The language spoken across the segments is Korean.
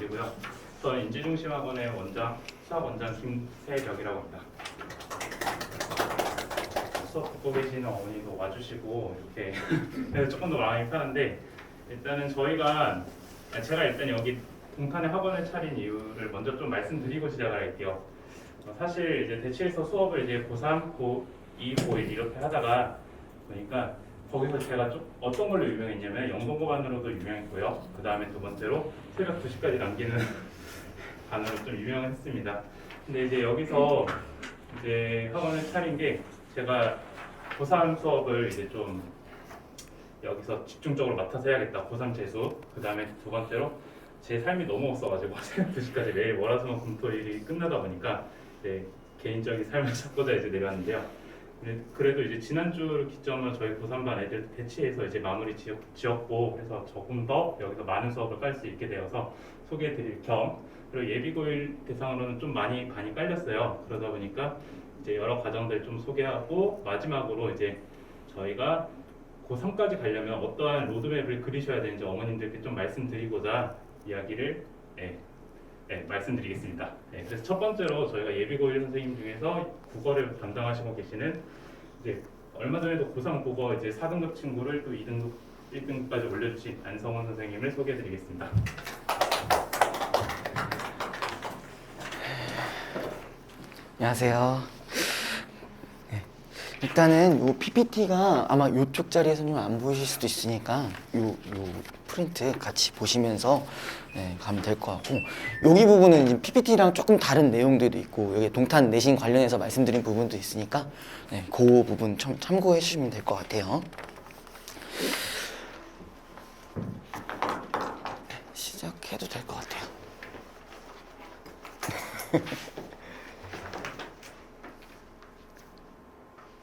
말씀드리고요. 저는 인지중심학원의 원장, 수학원장 김세벽이라고 합니다. 수업 듣고 계시는 어머니도 와주시고 이렇게 그래서 조금 더 마음이 편한데, 일단은 제가 일단 여기 동탄에 학원을 차린 이유를 먼저 좀 말씀드리고 시작을 할게요. 사실 이제 대치에서 수업을 이제 고3, 고2, 고1 이렇게 하다가 보니까 거기서 제가 좀 어떤 걸로 유명했냐면 영동고반으로도 유명했고요. 그 다음에 두 번째로 새벽 2시까지 남기는 반으로 좀 유명했습니다. 근데 이제 여기서 이제 학원을 차린 게, 제가 고3 수업을 이제 좀 여기서 집중적으로 맡아서 해야겠다. 고3 재수. 그 다음에 두 번째로 제 삶이 너무 없어가지고 새벽 2시까지 매일 월화수목 금토일이 끝나다 보니까 이제 개인적인 삶을 찾고자 이제 내려왔는데요. 그래도 이제 지난주를 기점으로 저희 고3반 애들 대치해서 이제 마무리 지었고, 그래서 조금 더 여기서 많은 수업을 깔 수 있게 되어서 소개해드릴 겸, 그리고 예비고일 대상으로는 좀 많이 반이 깔렸어요. 그러다 보니까 이제 여러 과정들 좀 소개하고, 마지막으로 이제 저희가 고3까지 가려면 어떠한 로드맵을 그리셔야 되는지 어머님들께 좀 말씀드리고자 이야기를 말씀드리겠습니다. 그래서 첫 번째로 저희가 예비고일 선생님 중에서 국어를 담당하시고 계시는, 이제 얼마 전에도 고3 국어 이제 4등급 친구를 또 2등급, 1등급까지 올려주신 안성원 선생님을 소개해드리겠습니다. 안녕하세요. 일단은 이 PPT가 아마 이쪽 자리에서는 안 보이실 수도 있으니까 요 프린트 같이 보시면서 가면 될 것 같고, 여기 부분은 이제 PPT랑 조금 다른 내용들도 있고, 여기 동탄 내신 관련해서 말씀드린 부분도 있으니까 그 부분 참고해 주시면 될 것 같아요. 시작해도 될 것 같아요.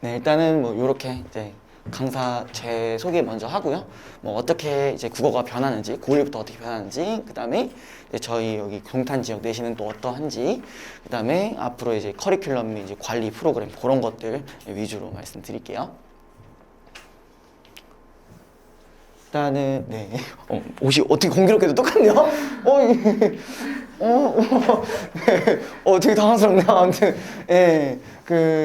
네, 일단은 뭐 이렇게 이제 강사 제 소개 먼저 하고요. 뭐 어떻게 이제 국어가 변하는지, 고1부터 어떻게 변하는지, 그 다음에 저희 여기 동탄 지역 내신은 또 어떠한지, 그 다음에 앞으로 이제 커리큘럼 및 이제 관리 프로그램 그런 것들 위주로 말씀드릴게요. 일단은 옷이 어떻게 공교롭게도 똑같네요. 되게 당황스럽네요. 아무튼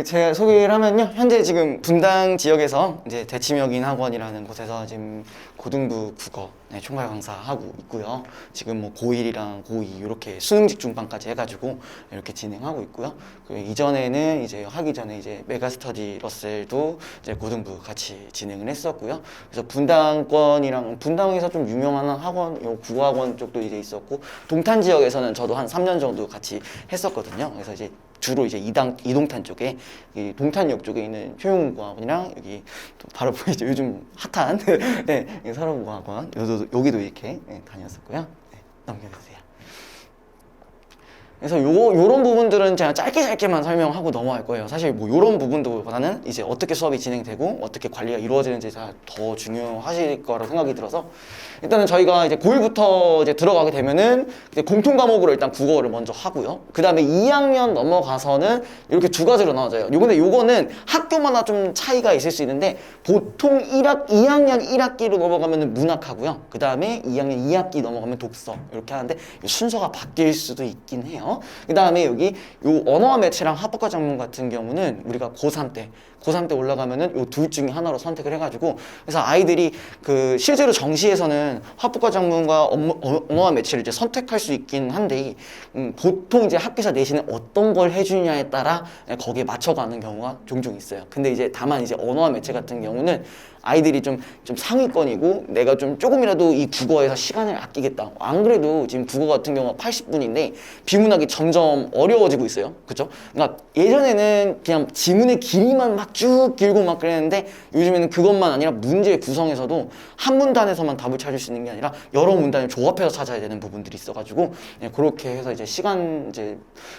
제가 소개를 하면요, 현재 지금 분당 지역에서 이제 대치명인 학원이라는 곳에서 지금 고등부 국어 총괄 강사하고 있고요. 지금 뭐 고1이랑 고2 이렇게 수능 직중반까지 해가지고 이렇게 진행하고 있고요. 그 이전에는 이제 하기 전에 이제 메가스터디 러셀도 이제 고등부 같이 진행을 했었고요. 그래서 분당에서 좀 유명한 학원, 국어학원 쪽도 이제 있었고, 동탄 지역에서는 저도 한 3년 정도 같이 했었거든요. 그래서 이제 주로 이제 이동탄 쪽에, 이 동탄역 쪽에 있는 효용국어학원이랑 여기 또 바로 보이죠, 요즘 핫한 서울국어학원, 여기도 이렇게 다녔었고요. 넘겨주세요. 그래서 요런 부분들은 제가 짧게만 설명하고 넘어갈 거예요. 사실 뭐 요런 부분보다는 이제 어떻게 수업이 진행되고 어떻게 관리가 이루어지는지 더 중요하실 거라고 생각이 들어서, 일단은 저희가 이제 고1부터 이제 들어가게 되면은 이제 공통 과목으로 일단 국어를 먼저 하고요. 그 다음에 2학년 넘어가서는 이렇게 두 가지로 나눠져요. 요거는 학교마다 좀 차이가 있을 수 있는데, 보통 2학년 1학기로 넘어가면은 문학하고요. 그 다음에 2학년 2학기 넘어가면 독서, 이렇게 하는데 순서가 바뀔 수도 있긴 해요. 그 다음에 여기 요 언어와 매체랑 합법과 작문 같은 경우는 우리가 고3 때 올라가면은 요 둘 중에 하나로 선택을 해가지고, 그래서 아이들이 그 실제로 정시에서는 합법과 작문과 언어와 매체를 이제 선택할 수 있긴 한데, 보통 이제 학교에서 내신은 어떤 걸 해주냐에 따라 거기에 맞춰가는 경우가 종종 있어요. 근데 이제 다만 이제 언어와 매체 같은 경우는 아이들이 좀 상위권이고, 내가 좀 조금이라도 이 국어에서 시간을 아끼겠다. 안 그래도 지금 국어 같은 경우가 80분인데 비문학이 점점 어려워지고 있어요. 그죠? 그러니까 예전에는 그냥 지문의 길이만 막 쭉 길고 막 그랬는데, 요즘에는 그것만 아니라 문제의 구성에서도 한 문단에서만 답을 찾을 수 있는 게 아니라 여러 문단을 조합해서 찾아야 되는 부분들이 있어가지고, 그렇게 해서 이제 시간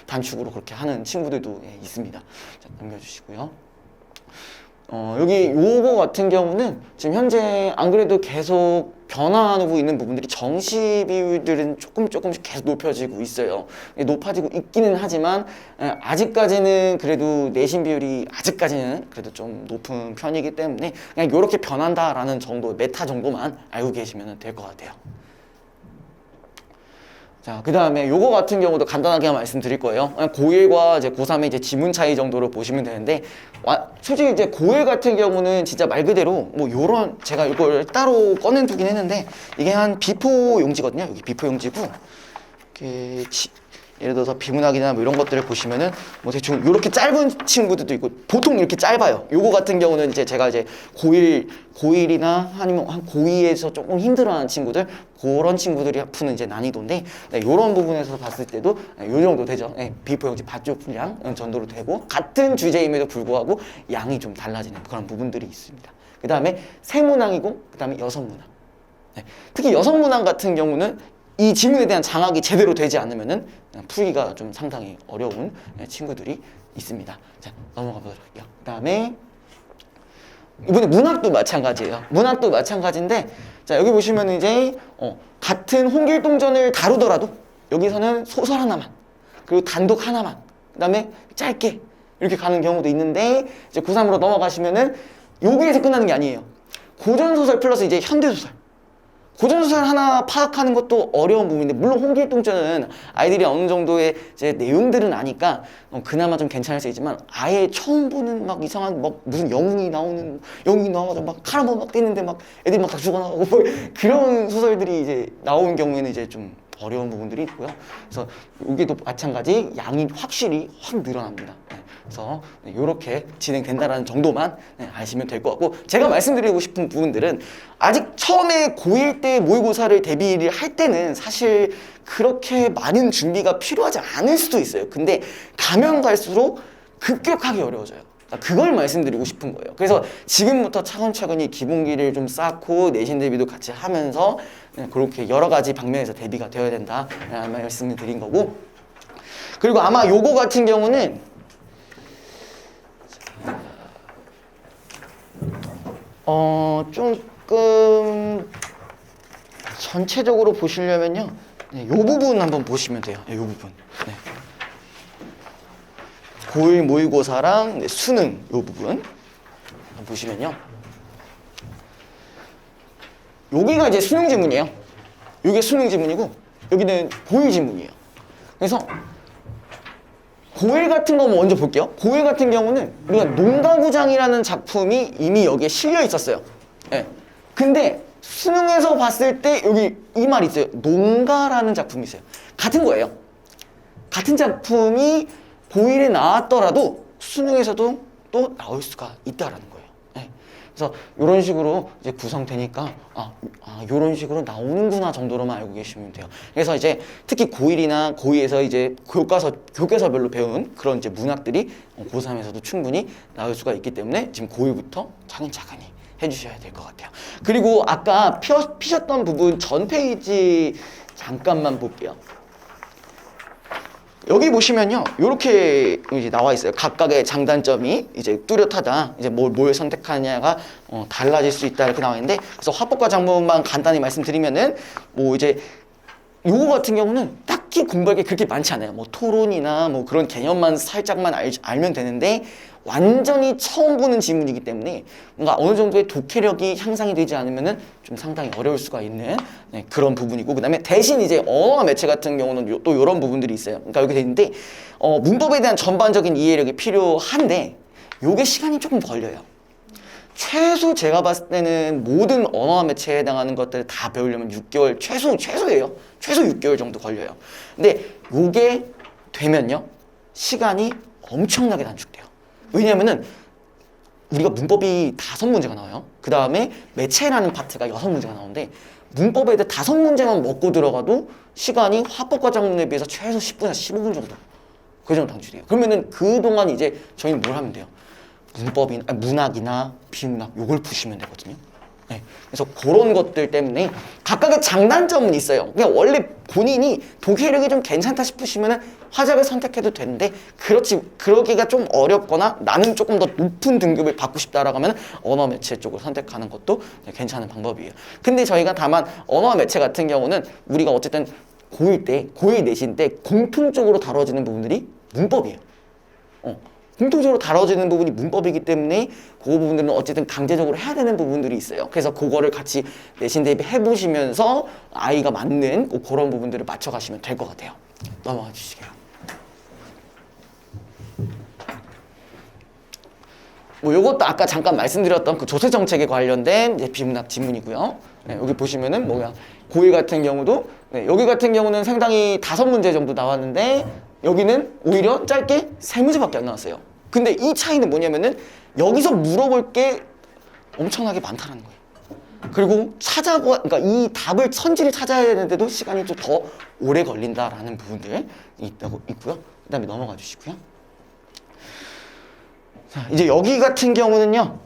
단축으로 그렇게 하는 친구들도 있습니다. 자, 넘겨주시고요. 여기 요거 같은 경우는 지금 현재 안 그래도 계속 변화하고 있는 부분들이, 정시 비율들은 조금씩 계속 높여지고 있어요. 높아지고 있기는 하지만 아직까지는 그래도 내신 비율이 아직까지는 그래도 좀 높은 편이기 때문에 그냥 이렇게 변한다라는 정도, 메타 정도만 알고 계시면 될 것 같아요. 자, 그 다음에 요거 같은 경우도 간단하게 말씀드릴 거예요. 그냥 고1과 이제 고3의 이제 지문 차이 정도로 보시면 되는데, 솔직히 이제 고1 같은 경우는 진짜 말 그대로 뭐 요런, 제가 이걸 따로 꺼내 두긴 했는데, 이게 한 비포 용지거든요. 여기 비포 용지고, 이렇게 예를 들어서 비문학이나 뭐 이런 것들을 보시면은 뭐 대충 이렇게 짧은 친구들도 있고 보통 이렇게 짧아요. 요거 같은 경우는 이제 제가 이제 고1이나 아니면 한 고2에서 조금 힘들어하는 친구들 그런 친구들이 푸는 이제 난이도인데 네, 요런 부분에서 봤을 때도 네, 요 정도 되죠. 네, 비포 용지 밧줄 분량 정도로 되고 같은 주제임에도 불구하고 양이 좀 달라지는 그런 부분들이 있습니다. 그 다음에 세문항이고 그 다음에 여성문항. 네, 특히 여성문항 같은 경우는 이 지문에 대한 장악이 제대로 되지 않으면은 풀기가 좀 상당히 어려운 친구들이 있습니다. 자, 넘어가 보도록 할게요. 그 다음에 이번에 문학도 마찬가지예요. 문학도 마찬가지인데 자, 여기 보시면 이제 같은 홍길동전을 다루더라도 여기서는 소설 하나만 그리고 단독 하나만 그 다음에 짧게 이렇게 가는 경우도 있는데 이제 고3으로 넘어가시면은 여기에서 끝나는 게 아니에요. 고전소설 플러스 이제 현대소설 고전소설 하나 파악하는 것도 어려운 부분인데 물론 홍길동전은 아이들이 어느 정도의 이제 내용들은 아니까 그나마 좀 괜찮을 수 있지만 아예 처음 보는 막 이상한 막 무슨 영웅이 나와서 막 칼 한번 막 뛰는데 막 애들이 막 다 죽어나가고 뭐 그런 소설들이 이제 나오는 경우에는 이제 좀 어려운 부분들이 있고요. 그래서 여기도 마찬가지 양이 확실히 확 늘어납니다. 그래서 이렇게 진행된다라는 정도만 아시면 될 것 같고 제가 말씀드리고 싶은 부분들은 아직 처음에 고1 때 모의고사를 대비를 할 때는 사실 그렇게 많은 준비가 필요하지 않을 수도 있어요. 근데 가면 갈수록 급격하게 어려워져요. 그걸 말씀드리고 싶은 거예요. 그래서 지금부터 차근차근히 기본기를 좀 쌓고 내신 대비도 같이 하면서 그렇게 여러 가지 방면에서 대비가 되어야 된다라는 말씀을 드린 거고 그리고 아마 요거 같은 경우는 조금 전체적으로 보시려면요 네, 요 부분 한번 보시면 돼요. 네, 요 부분 네. 고1 모의고사랑 네, 수능 요 부분 보시면요 여기가 이제 수능 지문이에요. 요게 수능 지문이고 여기는 고1 지문이에요. 그래서 고1 같은 거 먼저 볼게요. 고1 같은 경우는 우리가 농가구장이라는 작품이 이미 여기에 실려 있었어요. 네. 근데 수능에서 봤을 때 여기 이 말이 있어요. 농가라는 작품이 있어요. 같은 거예요. 같은 작품이 고1에 나왔더라도 수능에서도 또 나올 수가 있다라는 거예요. 네. 그래서 이런 식으로 이제 구성되니까 이런 식으로 나오는구나 정도로만 알고 계시면 돼요. 그래서 이제 특히 고1이나 고2에서 이제 교과서별로 배운 그런 이제 문학들이 고3에서도 충분히 나올 수가 있기 때문에 지금 고1부터 차근차근히 해주셔야 될 것 같아요. 그리고 아까 피셨던 부분 전 페이지 잠깐만 볼게요. 여기 보시면요, 이렇게 이제 나와 있어요. 각각의 장단점이 이제 뚜렷하다. 이제 뭘 선택하냐가 달라질 수 있다 이렇게 나와 있는데, 그래서 화법과 작문만 간단히 말씀드리면은 뭐 이제 요거 같은 경우는 딱히 공부할 게 그렇게 많지 않아요. 뭐 토론이나 뭐 그런 개념만 살짝만 알면 되는데 완전히 처음 보는 지문이기 때문에 뭔가 어느 정도의 독해력이 향상이 되지 않으면은 좀 상당히 어려울 수가 있는 그런 부분이고, 그 다음에 대신 이제 언어와 매체 같은 경우는 또 이런 부분들이 있어요. 그러니까 여기 돼 있는데 문법에 대한 전반적인 이해력이 필요한데 요게 시간이 조금 걸려요. 최소 제가 봤을 때는 모든 언어와 매체에 해당하는 것들을 다 배우려면 6개월 최소예요. 최소 6개월 정도 걸려요. 근데 요게 되면요 시간이 엄청나게 단축돼요. 왜냐면은 우리가 문법이 5문제가 나와요. 그 다음에 매체라는 파트가 6문제가 나오는데 문법에 대해 5문제만 먹고 들어가도 시간이 화법과 작문에 비해서 최소 10분에서 15분 정도 그 정도 단축돼요. 그러면은 그동안 이제 저희는 뭘 하면 돼요? 문학이나 비문학 요걸 푸시면 되거든요. 네. 그래서 그런 것들 때문에 각각의 장단점은 있어요. 그냥 원래 본인이 독해력이 좀 괜찮다 싶으시면은 화작을 선택해도 되는데 그러기가 좀 어렵거나 나는 조금 더 높은 등급을 받고 싶다라고 하면 언어 매체 쪽을 선택하는 것도 괜찮은 방법이에요. 근데 저희가 다만 언어 매체 같은 경우는 우리가 어쨌든 고1 내신 때 공통적으로 다뤄지는 부분들이 문법이에요. 공통적으로 다뤄지는 부분이 문법이기 때문에 그 부분들은 어쨌든 강제적으로 해야 되는 부분들이 있어요. 그래서 그거를 같이 내신 대비 해보시면서 아이가 맞는 그런 부분들을 맞춰가시면 될 것 같아요. 넘어가 주시게요. 뭐 요것도 아까 잠깐 말씀드렸던 그 조세 정책에 관련된 이제 비문학 지문이고요. 네, 여기 보시면은 뭐야 고1 같은 경우도 여기 같은 경우는 상당히 5문제 정도 나왔는데 여기는 오히려 짧게 3문제밖에 안 나왔어요. 근데 이 차이는 뭐냐면은 여기서 물어볼 게 엄청나게 많다는 거예요. 그리고 그러니까 이 답을 선지를 찾아야 되는데도 시간이 좀 더 오래 걸린다라는 부분들이 있고요. 그다음에 넘어가 주시고요. 자, 이제 여기 같은 경우는요.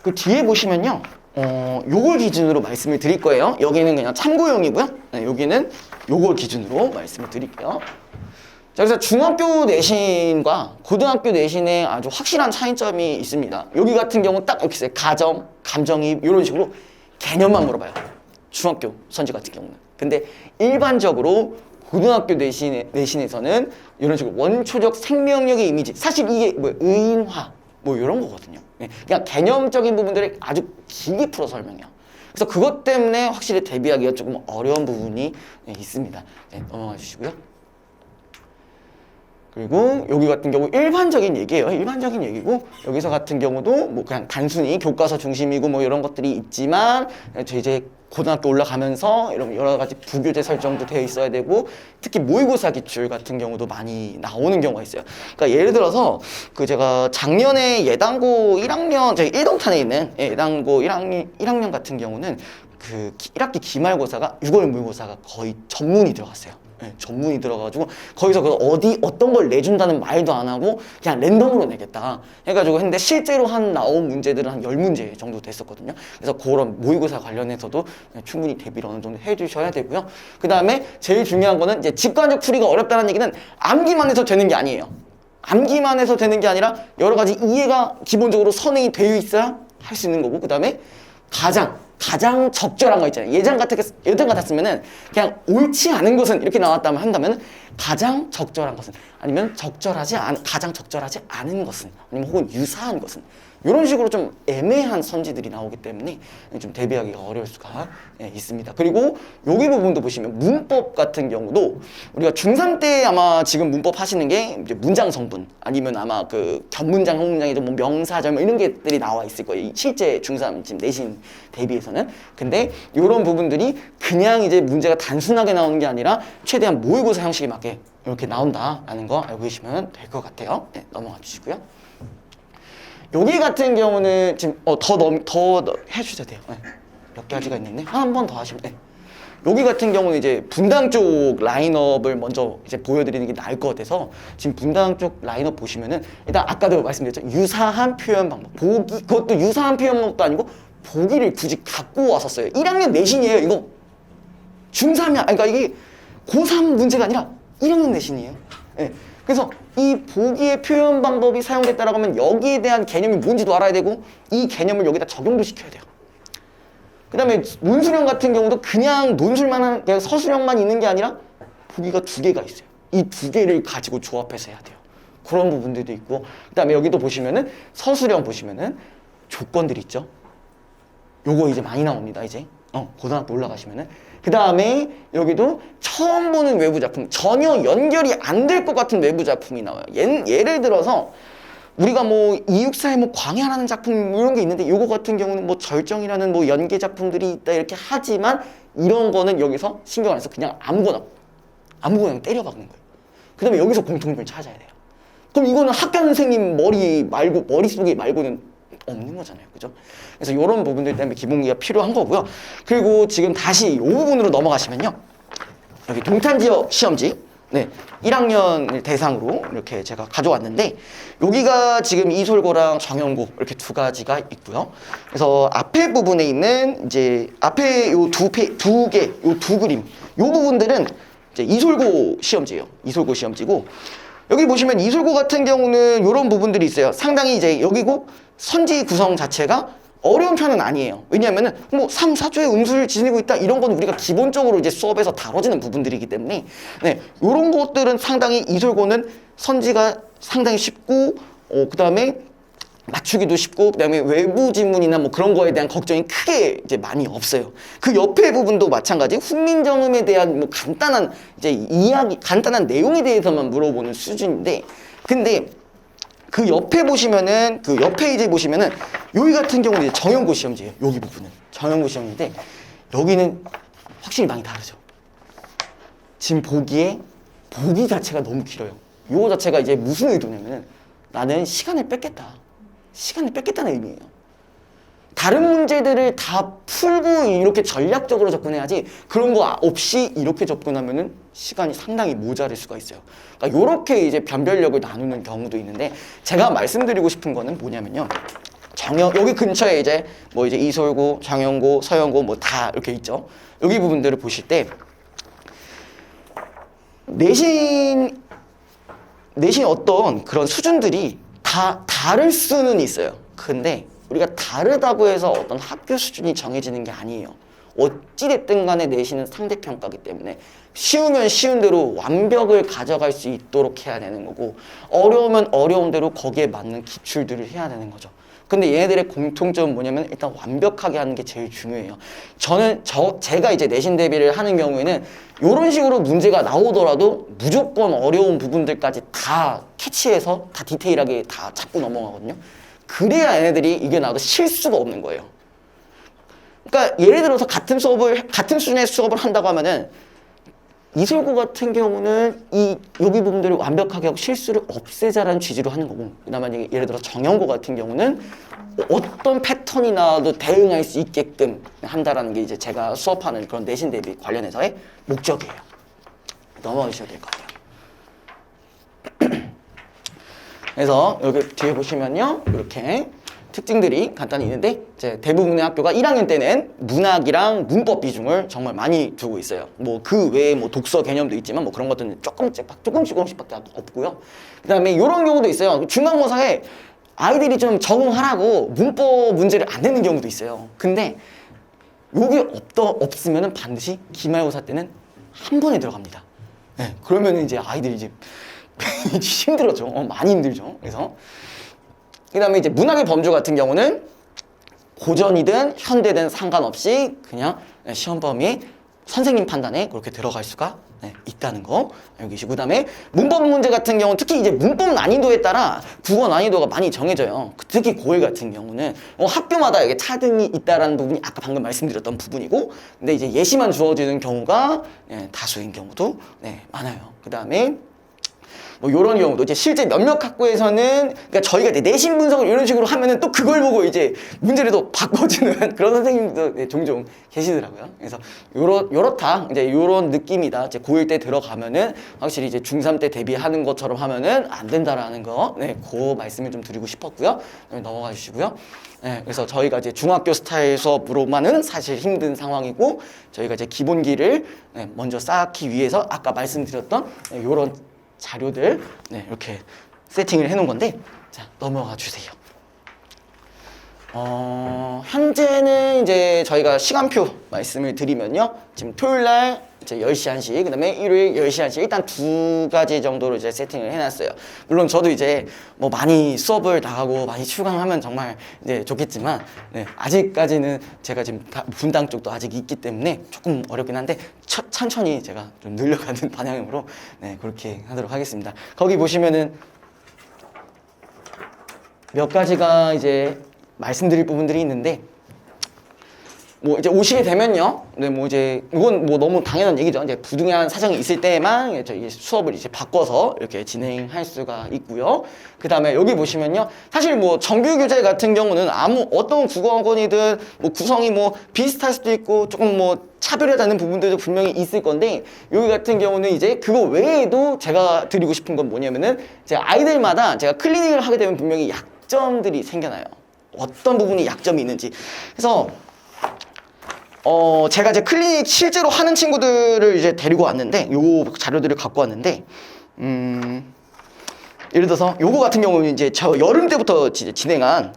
그 뒤에 보시면요. 요걸 기준으로 말씀을 드릴 거예요. 여기는 그냥 참고용이고요. 네, 여기는 요걸 기준으로 말씀을 드릴게요. 자, 그래서 중학교 내신과 고등학교 내신에 아주 확실한 차이점이 있습니다. 여기 같은 경우는 딱 이렇게 있어요. 가정, 감정이입 이런 식으로 개념만 물어봐요. 중학교 선지 같은 경우는. 근데 일반적으로 고등학교 내신에서는 이런 식으로 원초적 생명력의 이미지, 사실 이게 뭐 의인화 뭐 이런 거거든요. 그냥 개념적인 부분들을 아주 길게 풀어 설명해요. 그래서 그것 때문에 확실히 대비하기가 조금 어려운 부분이 있습니다. 네, 넘어가 주시고요. 그리고 여기 같은 경우 일반적인 얘기예요. 일반적인 얘기고 여기서 같은 경우도 뭐 그냥 단순히 교과서 중심이고 뭐 이런 것들이 있지만 이제 고등학교 올라가면서 이런 여러 가지 부교재 설정도 되어 있어야 되고 특히 모의고사 기출 같은 경우도 많이 나오는 경우가 있어요. 그러니까 예를 들어서 그 제가 작년에 예당고 1학년 저희 1동탄에 있는 예당고 1학년 같은 경우는 그 1학기 기말고사가 6월 모의고사가 거의 전문이 들어갔어요. 네, 전문이 들어가지고 거기서 그 어떤 걸 내준다는 말도 안 하고 그냥 랜덤으로 내겠다 해가지고 했는데 실제로 나온 문제들은 한 10문제 정도 됐었거든요. 그래서 그런 모의고사 관련해서도 충분히 대비를 어느 정도 해주셔야 되고요. 그 다음에 제일 중요한 거는 이제 직관적 풀이가 어렵다는 얘기는 암기만 해서 되는 게 아니에요. 암기만 해서 되는 게 아니라 여러 가지 이해가 기본적으로 선행이 되어 있어야 할 수 있는 거고, 그 다음에 가장 적절한 거 있잖아요. 예전 같았으면은 그냥 옳지 않은 것은 이렇게 나왔다면 한다면 가장 적절한 것은 아니면 가장 적절하지 않은 것은 아니면 혹은 유사한 것은 이런 식으로 좀 애매한 선지들이 나오기 때문에 좀 대비하기가 어려울 수가 있습니다. 그리고 여기 부분도 보시면 문법 같은 경우도 우리가 중3 때 아마 지금 문법 하시는 게 이제 문장 성분 아니면 아마 그 견문장, 형문장에도 뭐 명사절 뭐 이런 것들이 나와 있을 거예요. 실제 중3 지금 내신 대비해서는. 근데 이런 부분들이 그냥 이제 문제가 단순하게 나오는 게 아니라 최대한 모의고사 형식에 맞게 이렇게 나온다라는 거 알고 계시면 될 것 같아요. 네, 넘어가 주시고요. 여기 같은 경우는 지금 더 해주셔도 돼요. 네. 몇 가지가 있는데 한 번 더 하시면 돼. 여기 같은 경우는 이제 분당 쪽 라인업을 먼저 이제 보여드리는 게 나을 것 같아서 지금 분당 쪽 라인업 보시면은 일단 아까도 말씀드렸죠. 유사한 표현 방법. 그것도 유사한 표현 방법도 아니고 보기를 굳이 갖고 왔었어요. 1학년 내신이에요. 이거 중3이야. 그러니까 이게 고3 문제가 아니라 1학년 내신이에요. 네. 그래서 이 보기의 표현 방법이 사용됐다라고 하면 여기에 대한 개념이 뭔지도 알아야 되고 이 개념을 여기다 적용도 시켜야 돼요. 그 다음에 논술형 같은 경우도 그냥 그냥 서술형만 있는 게 아니라 보기가 2개가 있어요. 이 2개를 가지고 조합해서 해야 돼요. 그런 부분들도 있고, 그 다음에 여기도 보시면은 서술형 보시면은 조건들이 있죠. 요거 이제 많이 나옵니다. 이제 고등학교 올라가시면은. 그 다음에 여기도 처음 보는 외부 작품, 전혀 연결이 안 될 것 같은 외부 작품이 나와요. 예를 들어서 우리가 뭐 이육사의 뭐 광야라는 작품 이런 게 있는데 요거 같은 경우는 뭐 절정이라는 뭐 연계 작품들이 있다 이렇게 하지만 이런 거는 여기서 신경 안 써서 그냥 아무거나 그냥 때려 박는 거예요. 그 다음에 여기서 공통점을 찾아야 돼요. 그럼 이거는 학교 선생님 머릿속에 말고는 없는 거잖아요. 그죠? 그래서 이런 부분들 때문에 기본기가 필요한 거고요. 그리고 지금 다시 이 부분으로 넘어가시면요. 여기 동탄지역 시험지. 네. 1학년 대상으로 이렇게 제가 가져왔는데 여기가 지금 이솔고랑 정형고 이렇게 2가지가 있고요. 그래서 앞에 부분에 있는 이제 앞에 요 두 그림 요 부분들은 이제 이솔고 시험지예요. 이솔고 시험지고 여기 보시면 이솔고 같은 경우는 이런 부분들이 있어요. 상당히 이제 여기고 선지 구성 자체가 어려운 편은 아니에요. 왜냐하면은 뭐 3, 4조의 음수를 지니고 있다 이런 건 우리가 기본적으로 이제 수업에서 다뤄지는 부분들이기 때문에 네, 이런 것들은 상당히 이솔고는 선지가 상당히 쉽고 그다음에 맞추기도 쉽고 그다음에 외부 지문이나 뭐 그런 거에 대한 걱정이 크게 이제 많이 없어요. 그 옆에 부분도 마찬가지 훈민정음에 대한 뭐 간단한 이제 이야기, 간단한 내용에 대해서만 물어보는 수준인데 근데 그 옆에 보시면은 그 옆 페이지에 보시면은 여기 같은 경우는 이제 정형고 시험지예요. 여기 부분은 정형고 시험인데 여기는 확실히 많이 다르죠. 지금 보기 자체가 너무 길어요. 요거 자체가 이제 무슨 의도냐면은 나는 시간을 뺏겠다. 시간을 뺏겠다는 의미예요. 다른 문제들을 다 풀고 이렇게 전략적으로 접근해야지 그런 거 없이 이렇게 접근하면은 시간이 상당히 모자랄 수가 있어요. 그러니까 이렇게 이제 변별력을 나누는 경우도 있는데 제가 말씀드리고 싶은 거는 뭐냐면요. 여기 근처에 이제 뭐 이제 이솔고, 정형고, 서형고 뭐 다 이렇게 있죠. 여기 부분들을 보실 때 내신 어떤 그런 수준들이 다 다를 수는 있어요. 근데 우리가 다르다고 해서 어떤 학교 수준이 정해지는 게 아니에요. 어찌됐든 간에 내신은 상대평가기 때문에 쉬우면 쉬운 대로 완벽을 가져갈 수 있도록 해야 되는 거고 어려우면 어려운 대로 거기에 맞는 기출들을 해야 되는 거죠. 근데 얘네들의 공통점은 뭐냐면 일단 완벽하게 하는 게 제일 중요해요. 제가 이제 내신 대비를 하는 경우에는 이런 식으로 문제가 나오더라도 무조건 어려운 부분들까지 다 캐치해서 다 디테일하게 다 잡고 넘어가거든요. 그래야 얘네들이 이게 나와도 실수가 없는 거예요. 그러니까 예를 들어서 같은 수준의 수업을 한다고 하면은 이솔고 같은 경우는 여기 부분들을 완벽하게 하고 실수를 없애자라는 취지로 하는 거고 그다음에 예를 들어 정형고 같은 경우는 어떤 패턴이 나와도 대응할 수 있게끔 한다라는 게 이제 제가 수업하는 그런 내신 대비 관련해서의 목적이에요. 넘어가 주셔도 될 것 같아요. 그래서 여기 뒤에 보시면요 이렇게 특징들이 간단히 있는데 이제 대부분의 학교가 1학년 때는 문학이랑 문법 비중을 정말 많이 두고 있어요. 뭐 그 외에 뭐 독서 개념도 있지만 뭐 그런 것들은 조금씩밖에 없고요. 그다음에 이런 경우도 있어요. 중간고사에 아이들이 좀 적응하라고 문법 문제를 안 내는 경우도 있어요. 근데 요게 없으면은 반드시 기말고사 때는 한 번에 들어갑니다. 네, 그러면 이제 아이들이 이제 힘들어져. 많이 힘들죠. 그래서 그 다음에 이제 문학의 범주 같은 경우는 고전이든 현대든 상관없이 그냥 시험 범위 선생님 판단에 그렇게 들어갈 수가 있다는 거 알고 계시고 그 다음에 문법 문제 같은 경우는 특히 이제 문법 난이도에 따라 국어 난이도가 많이 정해져요. 특히 고1 같은 경우는 학교마다 이게 차등이 있다라는 부분이 아까 방금 말씀드렸던 부분이고 근데 이제 예시만 주어지는 경우가 다수인 경우도 많아요. 그 다음에 뭐 이런 경우도 이제 실제 몇몇 학교에서는 그러니까 저희가 이제 내신 분석을 이런 식으로 하면은 또 그걸 보고 이제 문제를 또 바꿔주는 그런 선생님도 종종 계시더라고요. 그래서 요렇다 이제 요런 느낌이다. 이제 고1 때 들어가면은 확실히 이제 중3 때 대비하는 것처럼 하면은 안 된다라는 거, 그 말씀을 좀 드리고 싶었고요. 넘어가 주시고요. 그래서 저희가 이제 중학교 스타일 수업으로만은 사실 힘든 상황이고 저희가 이제 기본기를 먼저 쌓기 위해서 아까 말씀드렸던 요런 자료들 이렇게 세팅을 해놓은 건데 자 넘어가 주세요. 현재는 이제 저희가 시간표 말씀을 드리면요 지금 토요일날 이제 10시 1시 그 다음에 일요일 10시 1시 일단 두 가지 정도로 이제 세팅을 해놨어요. 물론 저도 이제 뭐 많이 수업을 나가고 많이 출강하면 정말 이제 좋겠지만 아직까지는 제가 지금 분당 쪽도 아직 있기 때문에 조금 어렵긴 한데 천천히 제가 좀 늘려가는 방향으로 그렇게 하도록 하겠습니다. 거기 보시면은 몇 가지가 이제 말씀드릴 부분들이 있는데 뭐 이제 오시게 되면요. 뭐 이제 이건 뭐 너무 당연한 얘기죠. 이제 부등한 사정이 있을 때만 저희 수업을 이제 바꿔서 이렇게 진행할 수가 있고요. 그다음에 여기 보시면요. 사실 뭐 정규 교재 같은 경우는 어떤 국어학원이든 뭐 구성이 뭐 비슷할 수도 있고 조금 뭐 차별화되는 부분들도 분명히 있을 건데 여기 같은 경우는 이제 그거 외에도 제가 드리고 싶은 건 뭐냐면은 이제 아이들마다 제가 클리닉을 하게 되면 분명히 약점들이 생겨나요. 어떤 부분이 약점이 있는지. 그래서 제가 이제 클리닉 실제로 하는 친구들을 이제 데리고 왔는데 요 자료들을 갖고 왔는데 예를 들어서 요거 같은 경우는 이제 저 여름 때부터 진행한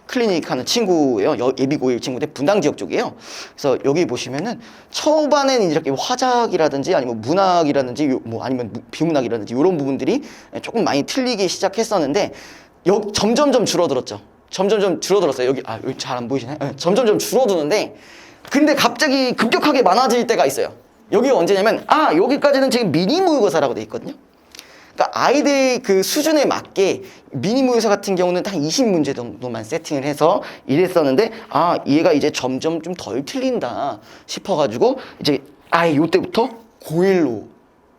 클리닉 하는 친구예요. 예비고1 친구인데 분당 지역 쪽이에요. 그래서 여기 보시면은 초반에는 이렇게 화작이라든지 아니면 문학이라든지 뭐 아니면 비문학이라든지 이런 부분들이 조금 많이 틀리기 시작했었는데 점점점 줄어들었죠. 점점점 줄어들었어요. 여기 잘 안 보이시나요? 점점점 줄어드는데 근데 갑자기 급격하게 많아질 때가 있어요. 여기가 언제냐면 여기까지는 지금 미니 모의고사라고 돼 있거든요. 그러니까 아이들 그 수준에 맞게 미니 모의고사 같은 경우는 딱 20문제 정도만 세팅을 해서 이랬었는데 얘가 이제 점점 좀 덜 틀린다 싶어가지고 이제 요때부터 고1로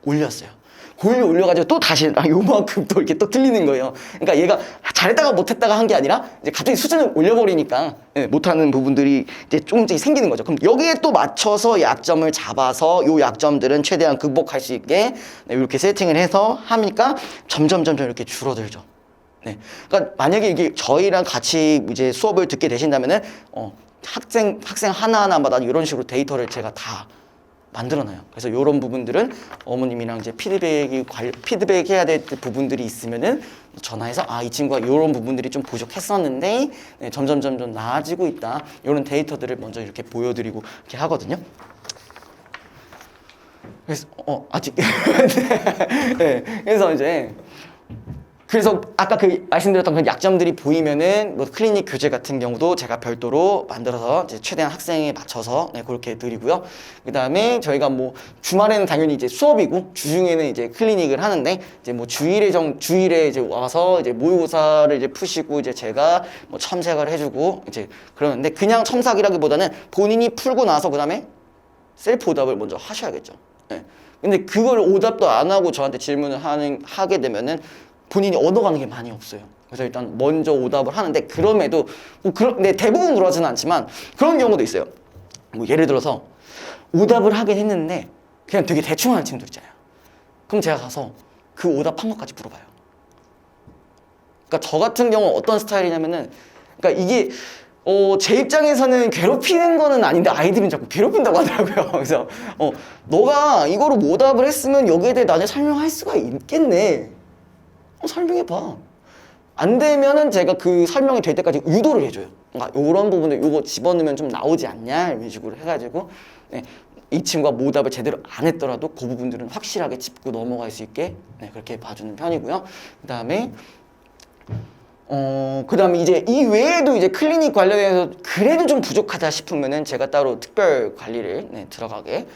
올렸어요. 고1로 올려가지고 또 다시 요만큼 또 이렇게 또 틀리는 거예요. 그러니까 얘가 잘했다가 못했다가 한 게 아니라 이제 갑자기 수준을 올려버리니까 못하는 부분들이 이제 조금씩 생기는 거죠. 그럼 여기에 또 맞춰서 약점을 잡아서 요 약점들은 최대한 극복할 수 있게 이렇게 세팅을 해서 하니까 점점 이렇게 줄어들죠. 그러니까 만약에 이게 저희랑 같이 이제 수업을 듣게 되신다면은 학생 하나하나마다 이런 식으로 데이터를 제가 다 만들어놔요. 그래서 이런 부분들은 어머님이랑 이제 피드백해야 될 부분들이 있으면은 전화해서 이 친구가 이런 부분들이 좀 부족했었는데 점점 나아지고 있다. 이런 데이터들을 먼저 이렇게 보여드리고 이렇게 하거든요. 그래서 아직 그래서 이제 아까 그 말씀드렸던 그 약점들이 보이면은 뭐 클리닉 교재 같은 경우도 제가 별도로 만들어서 이제 최대한 학생에 맞춰서 그렇게 드리고요. 그 다음에 저희가 뭐 주말에는 당연히 이제 수업이고 주중에는 이제 클리닉을 하는데 이제 뭐 주일에 이제 와서 이제 모의고사를 이제 푸시고 이제 제가 뭐 첨삭을 해주고 이제 그러는데 그냥 첨삭이라기보다는 본인이 풀고 나서 그 다음에 셀프 오답을 먼저 하셔야겠죠. 근데 그걸 오답도 안 하고 저한테 질문을 하게 되면은 본인이 얻어가는 게 많이 없어요. 그래서 일단 먼저 오답을 하는데 그럼에도 대부분 그러지는 않지만 그런 경우도 있어요. 뭐 예를 들어서 오답을 하긴 했는데 그냥 되게 대충 하는 친구들 있잖아요. 그럼 제가 가서 그 오답한 것까지 물어봐요. 그러니까 저 같은 경우는 어떤 스타일이냐면은 그러니까 이게 제 입장에서는 괴롭히는 거는 아닌데 아이들은 자꾸 괴롭힌다고 하더라고요. 그래서 너가 이거로 오답을 했으면 여기에 대해 나중에 설명할 수가 있겠네. 설명해봐. 안 되면은 제가 그 설명이 될 때까지 유도를 해줘요. 그러니까 이런 부분을 요거 집어넣으면 좀 나오지 않냐 이런 식으로 해가지고 이 친구가 오답을 제대로 안 했더라도 그 부분들은 확실하게 짚고 넘어갈 수 있게 그렇게 봐주는 편이고요. 그다음에 이제 이 외에도 이제 클리닉 관련해서 그래도 좀 부족하다 싶으면은 제가 따로 특별 관리를 들어가게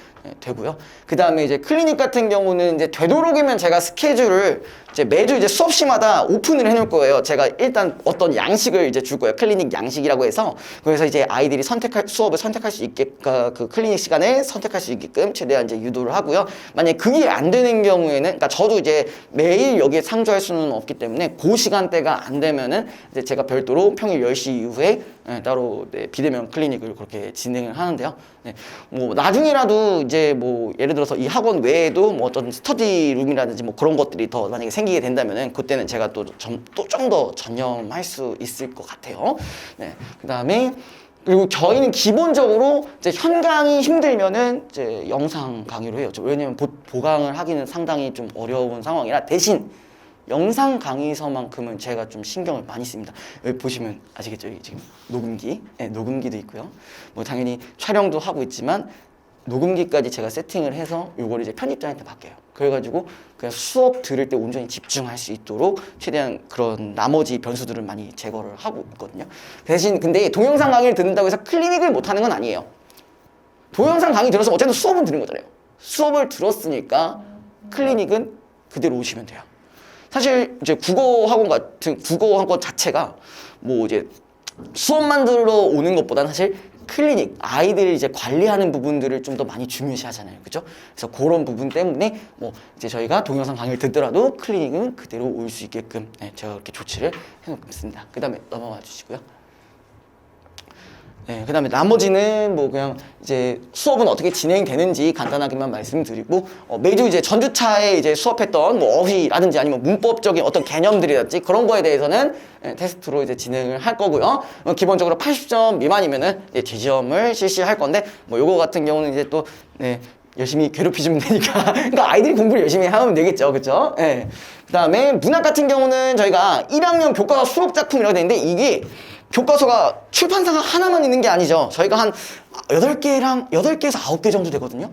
되고요. 그다음에 이제 클리닉 같은 경우는 이제 되도록이면 제가 스케줄을 이제 매주 이제 수업시마다 오픈을 해놓을 거예요. 제가 일단 어떤 양식을 이제 줄 거예요. 클리닉 양식이라고 해서 그래서 이제 아이들이 수업을 선택할 수 있게 그 클리닉 시간을 선택할 수 있게끔 최대한 이제 유도를 하고요. 만약 그게 안 되는 경우에는 그러니까 저도 이제 매일 여기에 상주할 수는 없기 때문에 그 시간대가 안 되면은 이제 제가 별도로 평일 10시 이후에 따로 비대면 클리닉을 그렇게 진행을 하는데요. 뭐 나중에라도 이제 뭐 예를 들어서 이 학원 외에도 뭐 어떤 스터디룸이라든지 뭐 그런 것들이 더 만약에 생기게 된다면은 그때는 제가 또 좀 더 전념할 수 있을 것 같아요. 그다음에 그리고 저희는 기본적으로 이제 현강이 힘들면은 이제 영상 강의로 해요. 왜냐면 보강을 하기는 상당히 좀 어려운 상황이라 대신 영상 강의서만큼은 제가 좀 신경을 많이 씁니다. 여기 보시면 아시겠죠? 여기 지금 녹음기, 녹음기도 있고요. 뭐 당연히 촬영도 하고 있지만 녹음기까지 제가 세팅을 해서 이걸 이제 편집자한테 맡겨요. 그래가지고 그냥 수업 들을 때 온전히 집중할 수 있도록 최대한 그런 나머지 변수들을 많이 제거를 하고 있거든요. 대신 근데 동영상 강의를 듣는다고 해서 클리닉을 못하는 건 아니에요. 동영상 강의 들어서 어쨌든 수업은 들은 거잖아요. 수업을 들었으니까 클리닉은 그대로 오시면 돼요. 사실 이제 국어 학원 자체가 뭐 이제 수업만 들으러 오는 것보다는 사실 클리닉 아이들 이제 관리하는 부분들을 좀 더 많이 중요시 하잖아요. 그죠? 그래서 그런 부분 때문에 뭐 이제 저희가 동영상 강의를 듣더라도 클리닉은 그대로 올 수 있게끔 제가 그렇게 조치를 해놓고 있습니다. 그 다음에 넘어가 주시고요. 그 다음에 나머지는 뭐 그냥 이제 수업은 어떻게 진행되는지 간단하게만 말씀드리고 매주 이제 전주차에 이제 수업했던 뭐 어휘라든지 아니면 문법적인 어떤 개념들이랄지 그런 거에 대해서는 테스트로 이제 진행을 할 거고요. 기본적으로 80점 미만이면은 이제 지점을 실시할 건데 뭐 요거 같은 경우는 이제 또 열심히 괴롭히주면 되니까 그러니까 아이들이 공부를 열심히 하면 되겠죠. 그쵸? 그 다음에 문학 같은 경우는 저희가 1학년 교과서 수업 작품이라고 되어 있는데 이게 교과서가 출판사가 하나만 있는 게 아니죠. 저희가 한 8개에서 9개 정도 되거든요.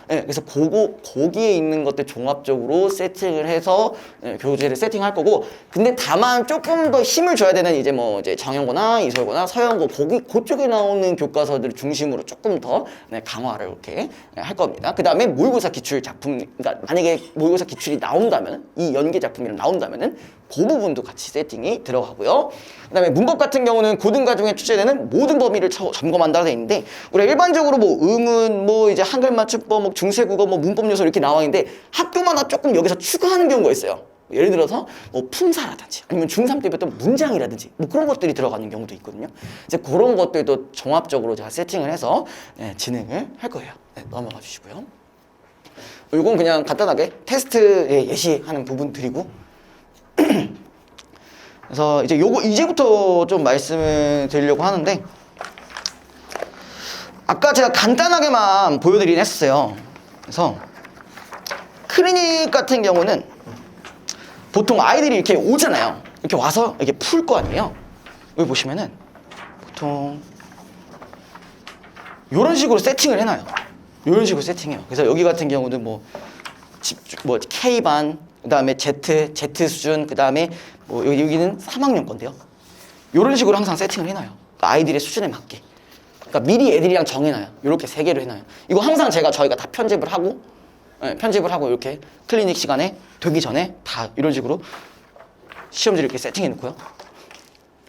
네, 그래서 거기에 있는 것들 종합적으로 세팅을 해서 교재를 세팅할 거고, 근데 다만 조금 더 힘을 줘야 되는 이제 뭐 이제 정연고나 이설고나 서연고 그쪽에 나오는 교과서들 중심으로 조금 더 강화를 이렇게 할 겁니다. 그 다음에 모의고사 기출 작품, 그러니까 만약에 모의고사 기출이 나온다면, 이 연계 작품이 나온다면은 그 부분도 같이 세팅이 들어가고요. 그 다음에 문법 같은 경우는 고등과정에 출제되는 모든 범위를 점검한다고 되어 있는데, 우리가 일반적으로 뭐 의문, 뭐 이제 한글 맞춤법, 뭐 중세국어, 뭐 문법 요소 이렇게 나와 있는데 학교마다 조금 여기서 추가하는 경우가 있어요. 예를 들어서 뭐 품사라든지 아니면 중3 때 배웠던 문장이라든지 뭐 그런 것들이 들어가는 경우도 있거든요. 이제 그런 것들도 종합적으로 제가 세팅을 해서 진행을 할 거예요. 넘어가 주시고요. 이건 그냥 간단하게 테스트에 예시하는 부분들이고, 그래서 이제 요거 이제부터 좀 말씀을 드리려고 하는데, 아까 제가 간단하게만 보여드리긴 했어요. 그래서 클리닉 같은 경우는 보통 아이들이 이렇게 오잖아요. 이렇게 와서 이렇게 풀 거 아니에요. 여기 보시면은 보통 이런 식으로 세팅을 해놔요. 이런 식으로 세팅해요. 그래서 여기 같은 경우는 뭐 K반, 그 다음에 Z 수준, 그 다음에 뭐 여기는 3학년 건데요. 이런 식으로 항상 세팅을 해놔요. 그러니까 아이들의 수준에 맞게. 그러니까 미리 애들이랑 정해놔요. 이렇게 3개로 해놔요. 이거 항상 저희가 다 편집을 하고 이렇게 클리닉 시간에 되기 전에 다 이런 식으로 시험지를 이렇게 세팅해 놓고요.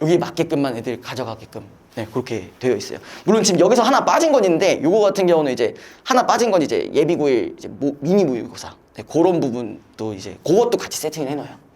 여기에 맞게끔만 애들 가져가게끔 그렇게 되어 있어요. 물론 지금 여기서 하나 빠진 건 있는데, 요거 같은 경우는 이제 하나 빠진 건 이제 예비고일 이제 미니 모의고사 그런 부분도 이제 그것도 같이 세팅을 해놔요.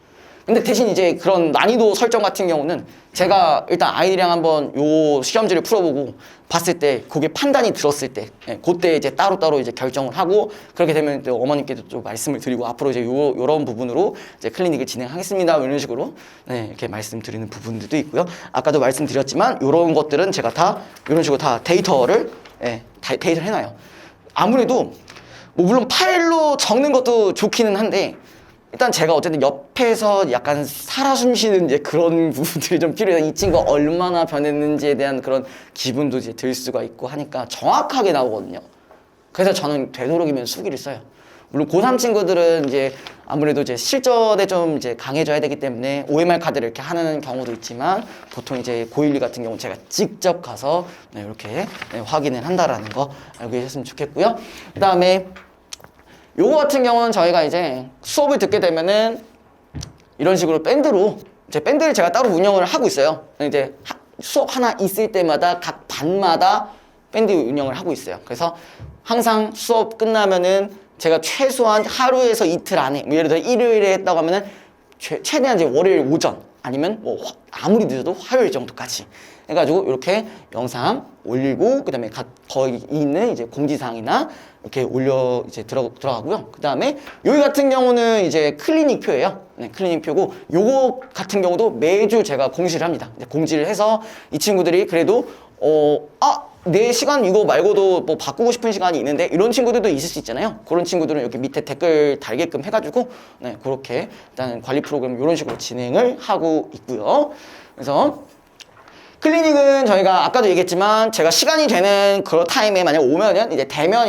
근데 대신 이제 그런 난이도 설정 같은 경우는 제가 일단 아이들이랑 한번 요 시험지를 풀어보고 봤을 때 그게 판단이 들었을 때 그때 이제 따로따로 이제 결정을 하고, 그렇게 되면 또 어머님께도 좀 말씀을 드리고 앞으로 이제 요런 부분으로 이제 클리닉을 진행하겠습니다 이런 식으로 이렇게 말씀드리는 부분들도 있고요. 아까도 말씀드렸지만 요런 것들은 제가 다 이런 식으로 다 데이터를 해놔요. 아무래도 뭐 물론 파일로 적는 것도 좋기는 한데, 일단 제가 어쨌든 옆에서 약간 살아 숨쉬는 이제 그런 부분들이 좀 필요해요. 이 친구가 얼마나 변했는지에 대한 그런 기분도 이제 들 수가 있고 하니까 정확하게 나오거든요. 그래서 저는 되도록이면 수기를 써요. 물론 고3 친구들은 이제 아무래도 이제 실전에 좀 이제 강해져야 되기 때문에 OMR 카드를 이렇게 하는 경우도 있지만, 보통 이제 고1, 2 같은 경우는 제가 직접 가서 이렇게 확인을 한다라는 거 알고 계셨으면 좋겠고요. 그 다음에 요거 같은 경우는 저희가 이제 수업을 듣게 되면은 이런 식으로 밴드로, 이제 밴드를 제가 따로 운영을 하고 있어요. 이제 수업 하나 있을 때마다 각 반마다 밴드 운영을 하고 있어요. 그래서 항상 수업 끝나면은 제가 최소한 하루에서 이틀 안에, 뭐 예를 들어 일요일에 했다고 하면은 최대한 이제 월요일 오전, 아니면 뭐 아무리 늦어도 화요일 정도까지 해가지고 이렇게 영상 올리고, 그 다음에 거기 있는 이제 공지사항이나 이렇게 올려 이제 들어가고요. 그 다음에 여기 같은 경우는 이제 클리닉 표예요. 클리닉 표고, 요거 같은 경우도 매주 제가 공지를 합니다. 이제 공지를 해서 이 친구들이 그래도 내 시간 이거 말고도 뭐 바꾸고 싶은 시간이 있는데, 이런 친구들도 있을 수 있잖아요. 그런 친구들은 여기 밑에 댓글 달게끔 해가지고 그렇게 일단 관리 프로그램 이런 식으로 진행을 하고 있고요. 그래서 클리닉은 저희가 아까도 얘기했지만, 제가 시간이 되는 그런 타임에 만약 오면은 이제 대면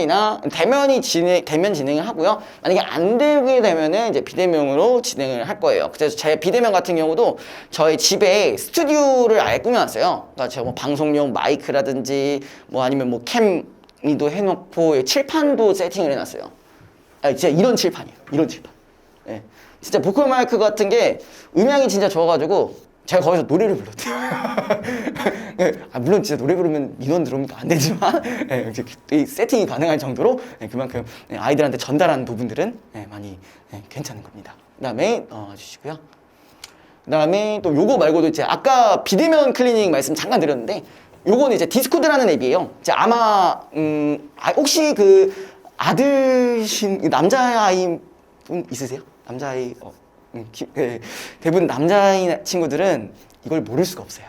진행을 하고요. 만약에 안 되게 되면은 이제 비대면으로 진행을 할 거예요. 그래서 제 비대면 같은 경우도 저희 집에 스튜디오를 아예 꾸며놨어요. 그러니까 제가 뭐 방송용 마이크라든지 뭐 아니면 뭐 캠도 해놓고 칠판도 세팅을 해놨어요. 진짜 이런 칠판이에요. 이런 칠판. 진짜 보컬 마이크 같은 게 음향이 진짜 좋아가지고 제가 거기서 노래를 불렀대요. 물론 진짜 노래 부르면 민원 들어오니까 안 되지만 세팅이 가능할 정도로 그만큼 아이들한테 전달하는 부분들은 많이 괜찮은 겁니다. 그 다음에 주시고요. 그 다음에 또 요거 말고도 이제 아까 비대면 클리닉 말씀 잠깐 드렸는데, 요거는 이제 디스코드라는 앱이에요. 이제 아마 혹시 그 아들신 남자아이 분 있으세요? 남자아이 대부분 남자아이 친구들은 이걸 모를 수가 없어요.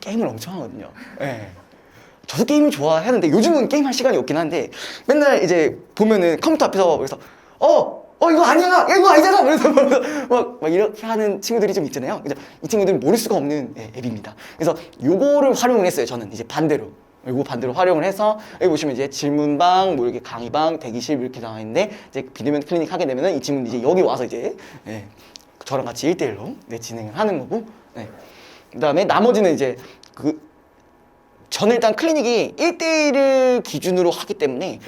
게임을 엄청 하거든요. 저도 게임을 좋아하는데 요즘은 게임할 시간이 없긴 한데, 맨날 이제 보면은 컴퓨터 앞에서 그래서 이거 아니야! 야, 이거 아니잖아! 그래서 막 이렇게 하는 친구들이 좀 있잖아요. 그죠? 이 친구들은 모를 수가 없는 앱입니다. 그래서 요거를 활용을 했어요. 저는 이제 반대로. 요거 반대로 활용을 해서 여기 보시면 이제 질문방, 뭐 이렇게 강의방, 대기실 이렇게 나와 있는데 이제 비대면 클리닉 하게 되면은 이 친구는 이제 여기 와서 이제 저랑 같이 1대1로 진행을 하는 거고 그 다음에 나머지는 이제 저는 일단 클리닉이 1대1을 기준으로 하기 때문에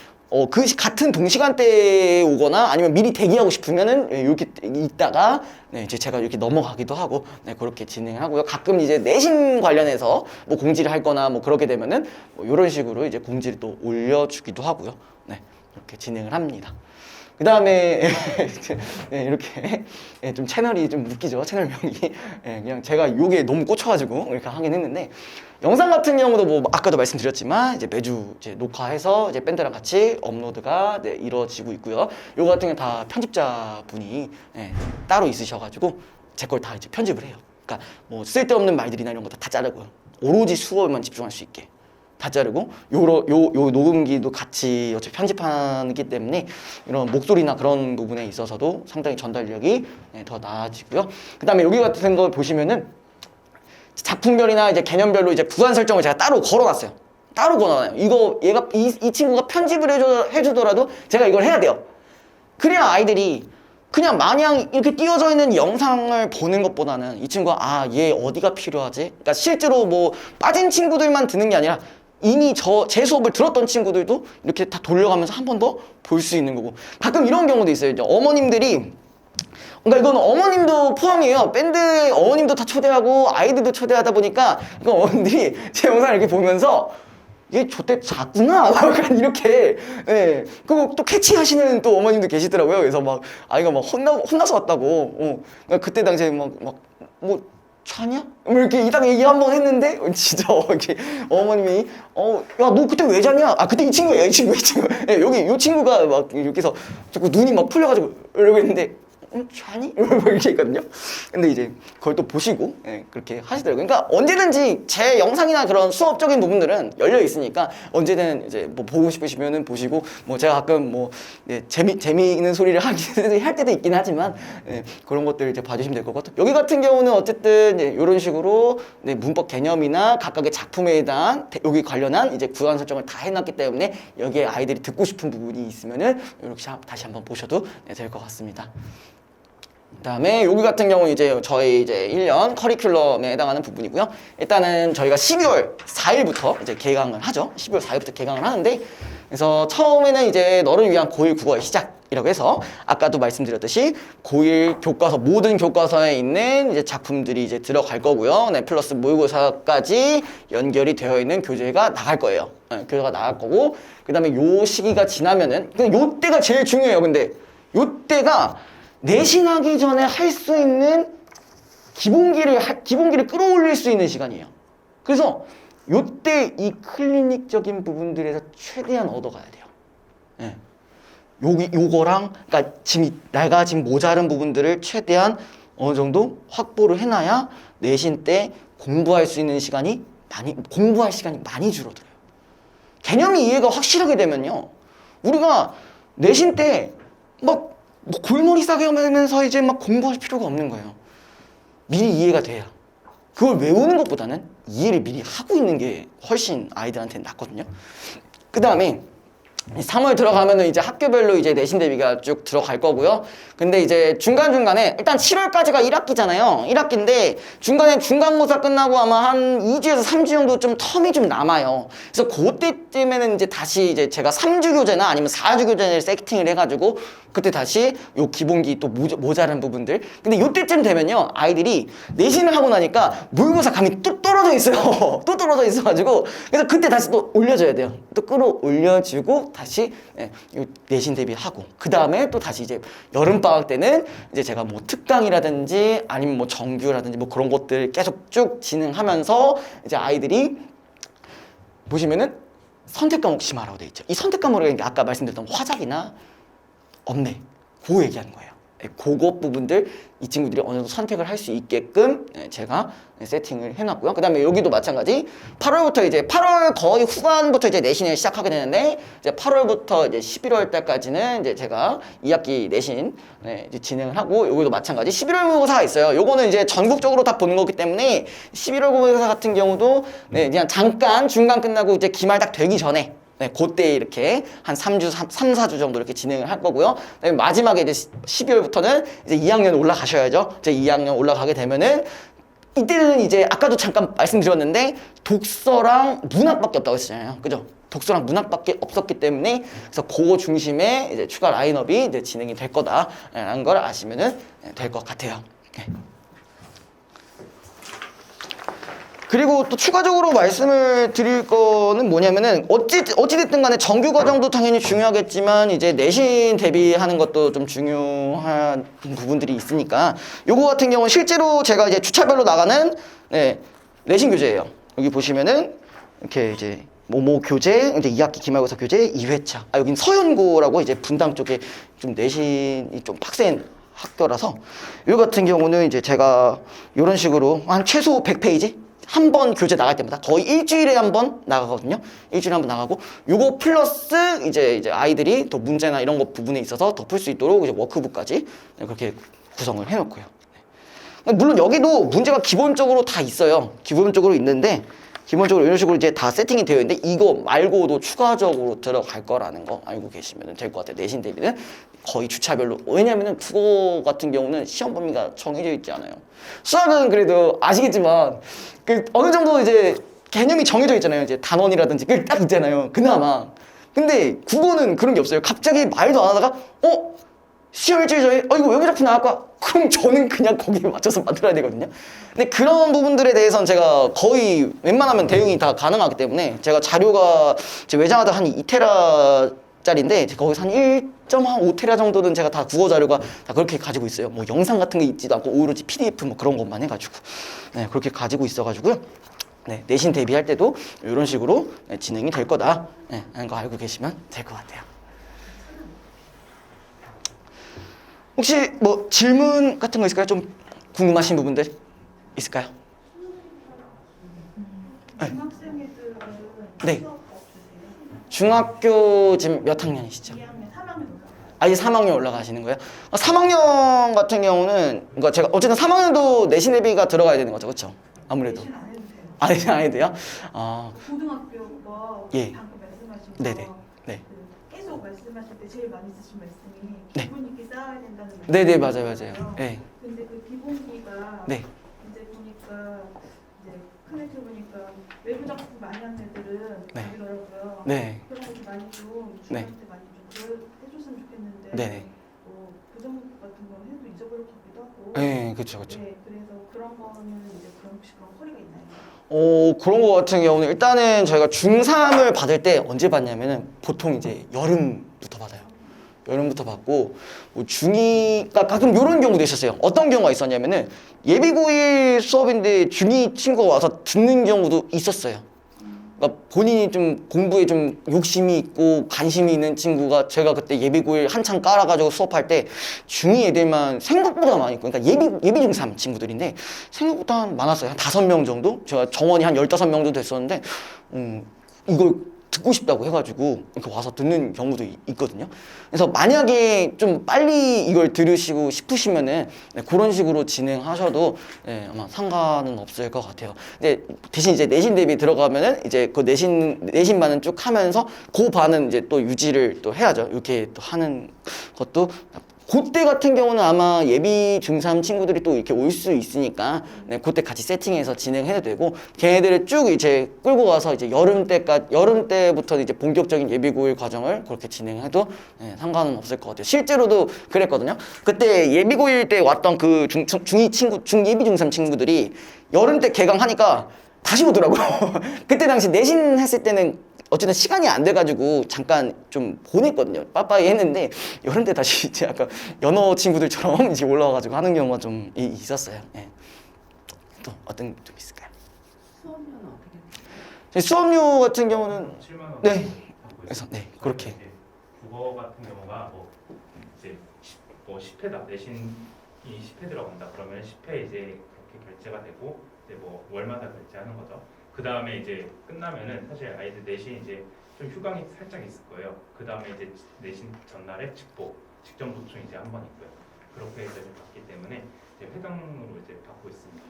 그 같은 동시간대에 오거나 아니면 미리 대기하고 싶으면은 이렇게 있다가 이제 제가 이렇게 넘어가기도 하고 그렇게 진행을 하고요. 가끔 이제 내신 관련해서 뭐 공지를 할 거나 뭐 그렇게 되면은 뭐 이런 식으로 이제 공지를 또 올려주기도 하고요. 이렇게 진행을 합니다. 그 다음에 이렇게 좀 채널이 좀 웃기죠. 채널명이 그냥 제가 요게 너무 꽂혀가지고 이렇게 하긴 했는데 영상 같은 경우도 뭐 아까도 말씀드렸지만 이제 매주 이제 녹화해서 이제 밴드랑 같이 업로드가 이루어지고 있고요. 요거 같은 경우 다 편집자분이 따로 있으셔가지고 제 걸 다 이제 편집을 해요. 그러니까 뭐 쓸데없는 말들이나 이런 거 다 자르고요. 오로지 수업에만 집중할 수 있게. 다 자르고 요 녹음기도 같이 어차피 편집하기 때문에 이런 목소리나 그런 부분에 있어서도 상당히 전달력이 더 나아지고요. 그 다음에 여기 같은 거 보시면은 작품별이나 이제 개념별로 이제 구간 설정을 제가 따로 걸어놨어요. 따로 걸어놔요. 이거 얘가 이 친구가 편집을 해주더라도 제가 이걸 해야 돼요. 그래야 아이들이 그냥 마냥 이렇게 띄워져 있는 영상을 보는 것보다는 이 친구가 얘 어디가 필요하지? 그러니까 실제로 뭐 빠진 친구들만 듣는 게 아니라 이미 제 수업을 들었던 친구들도 이렇게 다 돌려가면서 한 번 더 볼 수 있는 거고 가끔 이런 경우도 있어요. 이제 어머님들이 그러니까 이건 어머님도 포함이에요. 밴드 어머님도 다 초대하고 아이들도 초대하다 보니까 이거 어머님들이 제 영상을 이렇게 보면서 얘 저때 잤구나 약간 이렇게 그리고 또 캐치하시는 또 어머님도 계시더라고요. 그래서 막 아이가 막 혼나서 왔다고 그때 당시에 뭐 자냐? 뭐 이렇게 이따가 얘기 한번 했는데 진짜 이렇게 어머님이 야 너 그때 왜 자냐? 그때 이 친구야 이 친구 여기 이 친구가 막 이렇게 해서 자꾸 눈이 막 풀려가지고 이러고 있는데 자니? 이렇게 있거든요. 근데 이제 그걸 또 보시고 그렇게 하시더라고요. 그러니까 언제든지 제 영상이나 그런 수업적인 부분들은 열려 있으니까 언제든 이제 뭐 보고 싶으시면은 보시고 뭐 제가 가끔 뭐 재미있는 소리를 할 때도 있긴 하지만 그런 것들 이제 봐주시면 될 것 같아요. 여기 같은 경우는 어쨌든 이런 식으로 문법 개념이나 각각의 작품에 대한 여기 관련한 이제 구간 설정을 다 해놨기 때문에 여기에 아이들이 듣고 싶은 부분이 있으면은 이렇게 다시 한번 보셔도 될 것 같습니다. 그다음에 여기 같은 경우는 이제 저희 이제 1년 커리큘럼에 해당하는 부분이고요. 일단은 저희가 12월 4일부터 이제 개강을 하죠. 12월 4일부터 개강을 하는데 그래서 처음에는 이제 너를 위한 고1 국어의 시작이라고 해서 아까도 말씀드렸듯이 고1 교과서 모든 교과서에 있는 이제 작품들이 이제 들어갈 거고요. 플러스 모의고사까지 연결이 되어 있는 교재가 나갈 거예요. 교재가 나갈 거고 그다음에 요 시기가 지나면은 요 때가 제일 중요해요. 근데 요 때가 내신하기 전에 할 수 있는 기본기를 끌어올릴 수 있는 시간이에요. 그래서 요때 이 클리닉적인 부분들에서 최대한 얻어가야 돼요. 요거랑 그러니까 내가 지금 모자른 부분들을 최대한 어느 정도 확보를 해놔야 내신 때 공부할 시간이 많이 줄어들어요. 개념이 이해가 확실하게 되면요. 우리가 내신 때 막 골머리 싸게 하면서 이제 막 공부할 필요가 없는 거예요. 미리 이해가 돼야. 그걸 외우는 것보다는 이해를 미리 하고 있는 게 훨씬 아이들한테는 낫거든요. 그 다음에 3월 들어가면은 이제 학교별로 이제 내신 대비가 쭉 들어갈 거고요. 근데 이제 중간중간에 일단 7월까지가 1학기잖아요. 1학기인데 중간에 중간고사 끝나고 아마 한 2주에서 3주 정도 좀 텀이 좀 남아요. 그래서 그때쯤에는 이제 다시 이제 제가 3주 교재나 아니면 4주 교재를 세팅을 해가지고 그때 다시 요 기본기 또 모자란 부분들. 근데 요때쯤 되면요. 아이들이 내신을 하고 나니까 모의고사 감이 또 떨어져 있어요. 또 떨어져 있어가지고. 그래서 그때 다시 또 올려줘야 돼요. 또 끌어올려주고 다시 요 내신 대비하고. 그 다음에 또 다시 이제 여름방학 때는 이제 제가 뭐 특강이라든지 아니면 뭐 정규라든지 뭐 그런 것들 계속 쭉 진행하면서 이제 아이들이 보시면은 선택 과목 심화라고 돼 있죠. 이 선택 과목이 아까 말씀드렸던 화작이나 없네. 그거 얘기하는 거예요. 그것 부분들 이 친구들이 어느 정도 선택을 할 수 있게끔 제가 세팅을 해놨고요. 그 다음에 여기도 마찬가지 8월부터 이제 8월 거의 후반부터 이제 내신을 시작하게 되는데 이제 8월부터 이제 11월 달까지는 이제 제가 2학기 내신 이제 진행을 하고 여기도 마찬가지 11월 모의고사가 있어요. 요거는 이제 전국적으로 다 보는 거기 때문에 11월 모의고사 같은 경우도 그냥 잠깐 중간 끝나고 이제 기말 딱 되기 전에 그때 이렇게 한 3주, 3, 4주 정도 이렇게 진행을 할 거고요. 그다음에 마지막에 이제 12월부터는 이제 2학년 올라가셔야죠. 이제 2학년 올라가게 되면은 이때는 이제 아까도 잠깐 말씀드렸는데 독서랑 문학밖에 없다고 했잖아요. 그죠? 독서랑 문학밖에 없었기 때문에 그래서 그거 중심에 이제 추가 라인업이 이제 진행이 될 거다라는 걸 아시면은 될 것 같아요. 그리고 또 추가적으로 말씀을 드릴 거는 뭐냐면은 어찌됐든 간에 정규 과정도 당연히 중요하겠지만 이제 내신 대비하는 것도 좀 중요한 부분들이 있으니까 요거 같은 경우는 실제로 제가 이제 주차별로 나가는 내신 교재예요. 여기 보시면은 이렇게 이제 뭐뭐 교재 이제 2학기 기말고사 교재 2회차. 여긴 서연고라고 이제 분당 쪽에 좀 내신이 좀 빡센 학교라서 요 같은 경우는 이제 제가 이런 식으로 한 최소 100페이지 한 번 교재 나갈 때마다 거의 일주일에 한 번 나가거든요. 일주일에 한 번 나가고 요거 플러스 이제 아이들이 더 문제나 이런 거 부분에 있어서 더 풀 수 있도록 이제 워크북까지 그렇게 구성을 해놓고요. 물론 여기도 문제가 기본적으로 다 있어요. 기본적으로 있는데 기본적으로 이런 식으로 이제 다 세팅이 되어 있는데 이거 말고도 추가적으로 들어갈 거라는 거 알고 계시면 될 것 같아요. 내신 대비는 거의 주차별로. 왜냐면은 국어 같은 경우는 시험 범위가 정해져 있지 않아요. 수학은 그래도 아시겠지만 그 어느 정도 이제 개념이 정해져 있잖아요. 이제 단원이라든지 그 딱 있잖아요. 그나마. 근데 국어는 그런 게 없어요. 갑자기 말도 안 하다가 시험 일주일 전에 이거 외부 작품 나갈 거야. 그럼 저는 그냥 거기에 맞춰서 만들어야 되거든요. 근데 그런 부분들에 대해서는 제가 거의 웬만하면 대응이 다 가능하기 때문에 제가 자료가 제 외장하드 한 2테라짜리인데 거기서 한 1.5테라 정도는 제가 다 국어 자료가 다 그렇게 가지고 있어요. 뭐 영상 같은 게 있지도 않고 오로지 PDF 뭐 그런 것만 해가지고 그렇게 가지고 있어가지고요. 내신 대비할 때도 이런 식으로 진행이 될 거다 하는 거 알고 계시면 될 것 같아요. 혹시 뭐 질문 같은 거 있을까요? 좀 궁금하신 부분들 있을까요? 중학생애들은 네. 수업 없으세요? 중학교 지금 몇 학년이시죠? 2학년, 3학년 올라가요. 이제 3학년 올라가시는 거예요? 3학년 같은 경우는 그러니까 제가 어쨌든 3학년도 내신 대비가 들어가야 되는 거죠, 그렇죠? 아무래도 대신 안 해도 돼요. 내신 안 해도 돼요? 고등학교가 예. 방금 말씀하신 거 네네. 네. 계속 말씀하실 때 제일 많이 쓰신 말씀이 네. 기본기 쌓아야 된다는 말씀. 네네, 맞아요. 네. 근데 그 기본기가 네. 이제 보니까 이제 커넥트 보니까 외부 작품 많이 하는 애들은 네. 그러더라고요. 네. 그런 것도 많이 좀 네. 중학생 많이 좀 해줬으면 좋겠는데 네네. 뭐 부정부 같은 거 해도 잊어버릴 것 같기도 하고. 네, 그렇죠. 네, 그래서 그런 거는 이제 그런 혹시 그런 허리가 있나요? 그런 거 같은 경우는 일단은 저희가 중3을 받을 때 언제 받냐면은 보통 이제 여름부터 받아요. 여름부터 받고 뭐 중2가 가끔 이런 경우도 있었어요. 어떤 경우가 있었냐면은 예비9일 수업인데 중2 친구가 와서 듣는 경우도 있었어요. 그러니까 본인이 좀 공부에 좀 욕심이 있고 관심이 있는 친구가 제가 그때 예비9일 한창 깔아가지고 수업할 때 중2 애들만 생각보다 많이 있고 그러니까 예비 중3 친구들인데 생각보다 많았어요. 한 5명 정도? 제가 정원이 한 15명 정도 됐었는데 이걸 듣고 싶다고 해가지고 이렇게 와서 듣는 경우도 있거든요. 그래서 만약에 좀 빨리 이걸 들으시고 싶으시면은 그런 식으로 진행하셔도 아마 상관은 없을 것 같아요. 근데 대신 이제 내신 대비 들어가면은 이제 그 내신반은 쭉 하면서 그 반은 이제 또 유지를 또 해야죠. 이렇게 또 하는 것도 그때 같은 경우는 아마 예비 중3 친구들이 또 이렇게 올 수 있으니까 그때 같이 세팅해서 진행해도 되고 걔네들을 쭉 이제 끌고 가서 이제 여름 때부터 이제 본격적인 예비 9일 과정을 그렇게 진행해도 상관은 없을 것 같아요. 실제로도 그랬거든요. 그때 예비 9일 때 왔던 그 중2 친구, 예비 중3 친구들이 여름 때 개강하니까 다시 오더라고요. 그때 당시 내신 했을 때는 어쨌든 시간이 안 돼가지고 잠깐 좀 보냈거든요. 빠빠이 했는데 여름 때 다시 이제 약간 연어 친구들처럼 이제 올라와가지고 하는 경우가 좀 있었어요. 또 어떤 좀 있을까요? 수업료는 어떻게 돼요? 수업료 같은 경우는 7만 원. 네. 그래서 그렇게 국어 같은 경우가 뭐 이제 뭐 10회다 내신이 10회 들어간다 그러면 10회 이제 그렇게 결제가 되고 이제 뭐 월마다 결제하는 거죠. 그 다음에 이제 끝나면은 사실 아이들 내신 이제 좀 휴강이 살짝 있을 거예요. 그 다음에 이제 내신 전날에 직전 보충 이제 한 번 있고요. 그렇게 이제 받기 때문에 이제 회당으로 이제 받고 있습니다.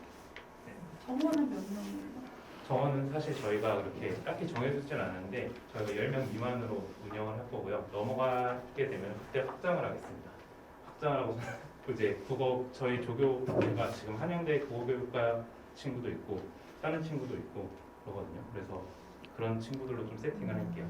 정원은 몇 명이에요? 정원은 사실 저희가 그렇게 딱히 정해두진 않았는데 저희가 10명 미만으로 운영을 할 거고요. 넘어가게 되면 그때 확장을 하겠습니다. 확장을 하고 이제 저희 조교가 지금 한양대 국어교육과 친구도 있고 다른 친구도 있고 그러거든요. 그래서 그런 친구들로 좀 세팅을 할게요.